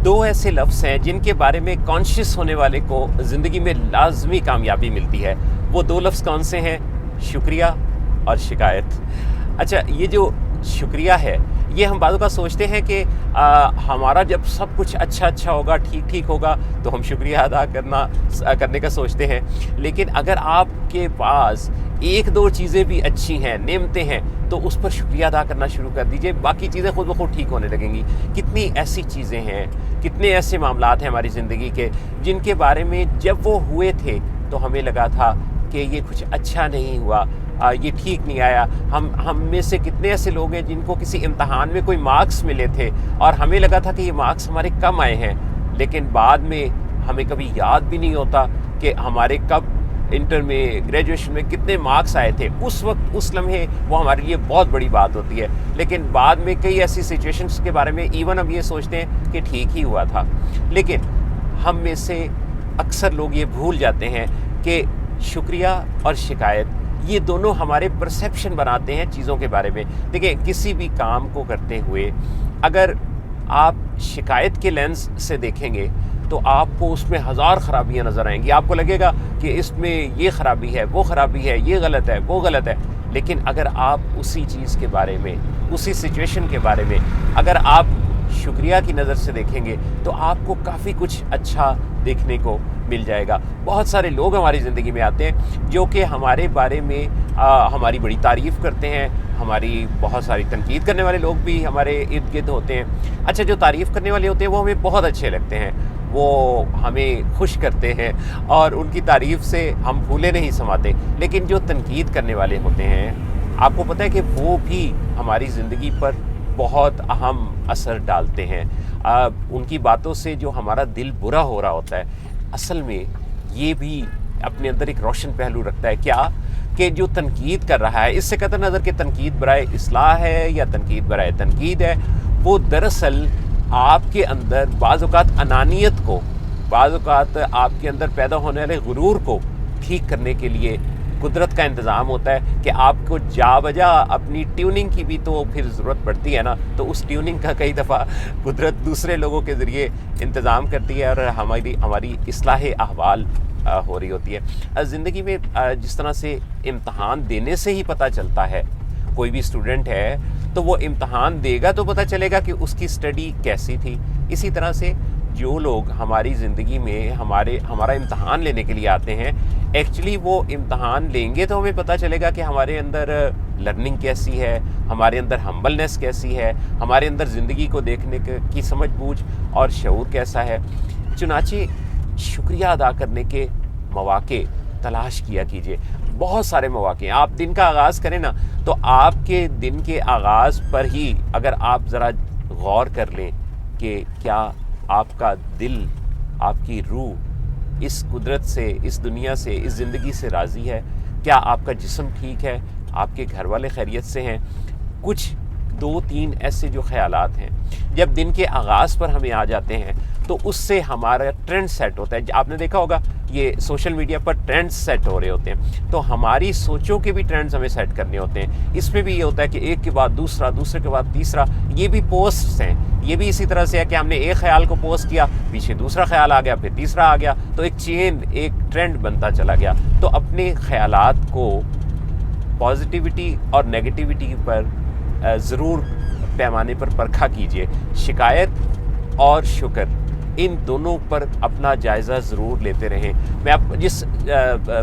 दो ऐसे लफ्ज़ हैं जिनके बारे में कॉन्शियस होने वाले को ज़िंदगी में लाजमी कामयाबी मिलती है। वो दो लफ्ज़ कौन से हैं? शुक्रिया और शिकायत। अच्छा, ये जो शुक्रिया है, ये हम बाज़ औक़ात सोचते हैं कि हमारा जब सब कुछ अच्छा होगा, ठीक होगा, तो हम शुक्रिया अदा करने का सोचते हैं। लेकिन अगर आपके पास एक दो चीज़ें भी अच्छी हैं, नेमतें हैं, तो उस पर शुक्रिया अदा करना शुरू कर दीजिए, बाकी चीज़ें खुद ब खुद ठीक होने लगेंगी। कितनी ऐसी चीज़ें हैं, कितने ऐसे मामलात हैं हमारी ज़िंदगी के, जिनके बारे में जब वो हुए थे तो हमें लगा था कि ये कुछ अच्छा नहीं हुआ, ये ठीक नहीं आया। हम में से कितने ऐसे लोग हैं जिनको किसी इम्तहान में कोई मार्क्स मिले थे और हमें लगा था कि ये मार्क्स हमारे कम आए हैं, लेकिन बाद में हमें कभी याद भी नहीं होता कि हमारे कब इंटर में, ग्रेजुएशन में कितने मार्क्स आए थे। उस वक्त, उस लम्हे वो हमारे लिए बहुत बड़ी बात होती है। लेकिन बाद में कई ऐसी सिचुएशंस के बारे में इवन हम ये सोचते हैं कि ठीक ही हुआ था। लेकिन हम में से अक्सर लोग ये भूल जाते हैं कि शुक्रिया और शिकायत, ये दोनों हमारे परसेप्शन बनाते हैं चीज़ों के बारे में। देखिए, किसी भी काम को करते हुए अगर आप शिकायत के लेंस से देखेंगे तो आपको उसमें हज़ार ख़राबियाँ नज़र आएंगी। आपको लगेगा कि इसमें ये ख़राबी है, वो ख़राबी है, ये गलत है, वो गलत है। लेकिन अगर आप उसी चीज़ के बारे में, उसी सिचुएशन के बारे में अगर आप शुक्रिया की नज़र से देखेंगे तो आपको काफ़ी कुछ अच्छा देखने को मिल जाएगा। बहुत सारे लोग हमारी ज़िंदगी में आते हैं जो कि हमारे बारे में हमारी बड़ी तारीफ़ करते हैं। हमारी बहुत सारी तनकीद करने वाले लोग भी हमारे इर्द गिर्द होते हैं। अच्छा, जो तारीफ़ करने वाले होते हैं वो हमें बहुत अच्छे लगते हैं, वो हमें खुश करते हैं और उनकी तारीफ़ से हम फूले नहीं समाते। लेकिन जो तनकीद करने वाले होते हैं, आपको पता है कि वो भी हमारी ज़िंदगी पर बहुत अहम असर डालते हैं। उनकी बातों से जो हमारा दिल बुरा हो रहा होता है, असल में ये भी अपने अंदर एक रोशन पहलू रखता है। क्या? कि जो तनकीद कर रहा है, इससे कतई नज़र कि तनकीद बराए इस्लाह है या तनकीद बराए तनकीद है, वो दरअसल आपके अंदर बाज़ औक़ात अनानियत को, बाज़ औक़ात आपके अंदर पैदा होने वाले गुरूर को ठीक करने के लिए कुदरत का इंतज़ाम होता है कि आपको जा बजा अपनी ट्यूनिंग की भी तो फिर ज़रूरत पड़ती है ना। तो उस ट्यूनिंग का कई दफ़ा कुदरत दूसरे लोगों के ज़रिए इंतज़ाम करती है और हमारी इस्लाह अहवाल हो रही होती है। ज़िंदगी में जिस तरह से इम्तहान देने से ही पता चलता है, कोई भी स्टूडेंट है तो वो इम्तहान देगा तो पता चलेगा कि उसकी स्टडी कैसी थी। इसी तरह से जो लोग हमारी ज़िंदगी में हमारा इम्तहान लेने के लिए आते हैं, एक्चुअली वो इम्तहान लेंगे तो हमें पता चलेगा कि हमारे अंदर लर्निंग कैसी है, हमारे अंदर हम्बलनेस कैसी है, हमारे अंदर ज़िंदगी को देखने की समझ बूझ और शऊर कैसा है। चुनांचे शुक्रिया अदा करने के मौक़े तलाश किया कीजिए। बहुत सारे मौक़े। आप दिन का आगाज़ करें ना, तो आपके दिन के आगाज़ पर ही अगर आप ज़रा गौर कर लें कि क्या आपका दिल, आपकी रूह इस कुदरत से, इस दुनिया से, इस ज़िंदगी से राज़ी है? क्या आपका जिस्म ठीक है? आपके घर वाले खैरियत से हैं? कुछ 2-3 ऐसे जो ख़यालात हैं, जब दिन के आगाज़ पर हमें आ जाते हैं तो उससे हमारा ट्रेंड सेट होता है। आपने देखा होगा ये सोशल मीडिया पर ट्रेंड्स सेट हो रहे होते हैं, तो हमारी सोचों के भी ट्रेंड्स हमें सेट करने होते हैं। इसमें भी ये होता है कि एक के बाद दूसरा, दूसरे के बाद तीसरा। ये भी पोस्ट्स हैं, ये भी इसी तरह से है कि हमने एक ख्याल को पोस्ट किया, पीछे दूसरा ख्याल आ गया, फिर तीसरा आ गया, तो एक चेन, एक ट्रेंड बनता चला गया। तो अपने ख्यालात को पॉजिटिविटी और नेगेटिविटी पर ज़रूर पैमाने पर परखा कीजिए। शिकायत और शुक्र, इन दोनों पर अपना जायज़ा ज़रूर लेते रहें।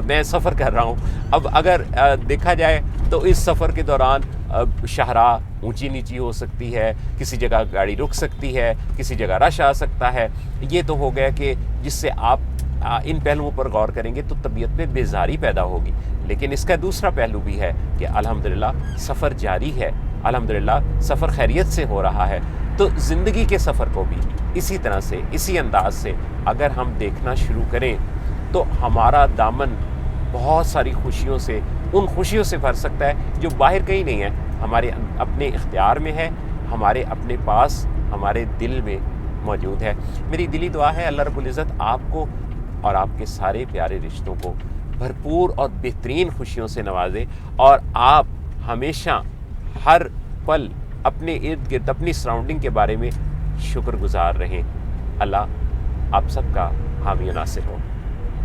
मैं सफ़र कर रहा हूँ, अब अगर देखा जाए तो इस सफ़र के दौरान शाहराह ऊंची नीची हो सकती है, किसी जगह गाड़ी रुक सकती है, किसी जगह रश आ सकता है। ये तो हो गया कि जिससे आप इन पहलुओं पर गौर करेंगे तो तबीयत में बेजारी पैदा होगी। लेकिन इसका दूसरा पहलू भी है कि अल्हम्दुलिल्लाह सफ़र जारी है, अल्हम्दुलिल्लाह सफ़र खैरियत से हो रहा है। तो ज़िंदगी के सफ़र को भी इसी तरह से, इसी अंदाज से अगर हम देखना शुरू करें तो हमारा दामन बहुत सारी खुशियों से, उन खुशियों से भर सकता है जो बाहर कहीं नहीं है, हमारे अपने इख्तियार में है, हमारे अपने पास, हमारे दिल में मौजूद है। मेरी दिली दुआ है अल्लाह रब्बुल इज़्ज़त आपको और आपके सारे प्यारे रिश्तों को भरपूर और बेहतरीन खुशियों से नवाजे और आप हमेशा हर पल अपने इर्द गिर्द, अपनी सराउंडिंग के बारे में शुक्रगुजार रहें। اللہ آپ سب کا حامی و ناصر ہو.